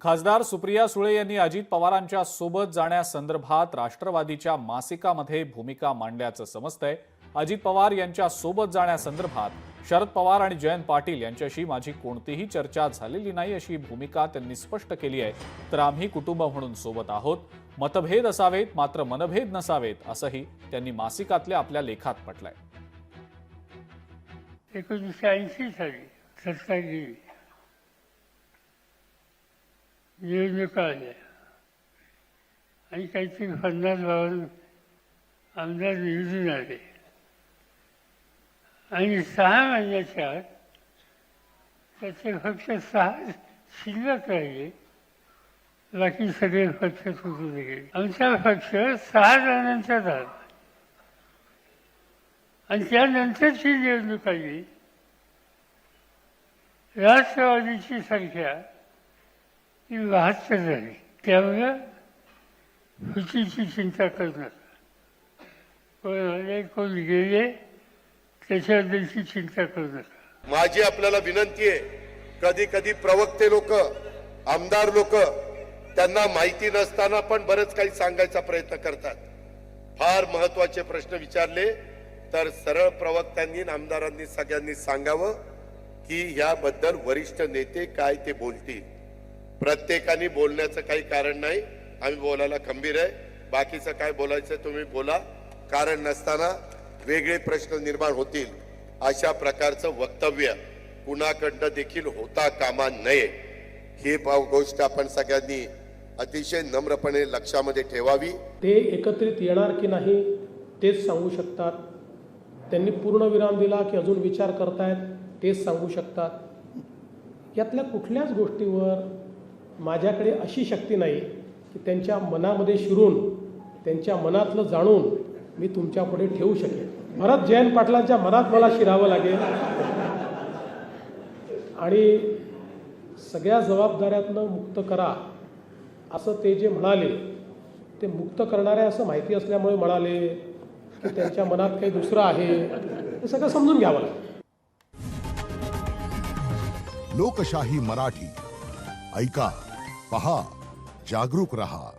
खासदार सुप्रिया सुळे यांनी अजित पवारांच्या सोबत जाण्यासंदर्भात राष्ट्रवादीच्या मासिकामध्ये भूमिका मांडल्याचं समजतंय। अजित पवार यांच्या सोबत जाण्यासंदर्भात शरद पवार आणि जयंत पाटील यांच्याशी माझी कोणतीही चर्चा झालेली नाही अशी भूमिका त्यांनी स्पष्ट केली आहे। तर आम्ही कुटुंब म्हणून सोबत आहोत, मतभेद असावेत मात्र मनभेद नसावेत असंही त्यांनी मासिकातल्या आपल्या लेखात म्हटलंय। 1980 साली सत्तागिरी निवडणुका आल्या आणि काहीतरी 50-52 आमदार निवडून आले आणि 6 महिन्याच्या आत त्याचे फक्त 6 शिल्लक राहिले, बाकी सगळे पक्ष सुटून गेले। आमचा पक्ष 6 जणांचा झाला आणि त्यानंतरची निवडणूक आली, राष्ट्रवादीची संख्या ही 72 झाली। त्यामुळे फुटीची चिंता करू नका, कोण आले कोण गेले त्याच्याबद्दलची चिंता करू नका। माझी आपल्याला विनंती आहे, कधी कधी प्रवक्ते लोक, आमदार लोक त्यांना माहिती नसताना पण बरेच काही सांगायचा प्रयत्न करतात। फार महत्त्वाचे प्रश्न विचारले तर सरळ प्रवक्त्यांनी आमदारांनी सगळ्यांनी सांगावं की याबद्दल वरिष्ठ नेते काय ते बोलतील। प्रत्येकाने बोलण्याचं काही कारण नाही, आम्ही बोलायला खंबीर आहे, बाकीचं काय बोलायचं तुम्ही बोला, कारण नसताना वेगळे प्रश्न निर्माण होतील अशा प्रकारचं वक्तव्य कुणाकडनं देखील होता कामा नये। ही गोष्ट आपण सगळ्यांनी अतिशय नम्रपणे लक्षामध्ये ठेवावी। ते एकत्रित येणार की नाही तेच सांगू शकतात, त्यांनी पूर्णविराम दिला की अजून विचार करतायत तेच सांगू शकतात। यातल्या कुठल्याच गोष्टीवर माझ्याकडे अशी शक्ती नाही की त्यांच्या मनामध्ये शिरून त्यांच्या मनातलं जाणून मी तुमच्या पुढे ठेवू शकेन। भरत जयंत पाटलांच्या मनात मला शिरावं लागेल आणि सगळ्या जबाबदाऱ्यातनं मुक्त करा असं ते जे म्हणाले ते मुक्त करणारे असं माहिती असल्यामुळे म्हणाले की त्यांच्या मनात काही दुसरं आहे, हे सगळं समजून घ्यावं लागेल। लोकशाही मराठी ऐका, पहा, जागरूक रहा।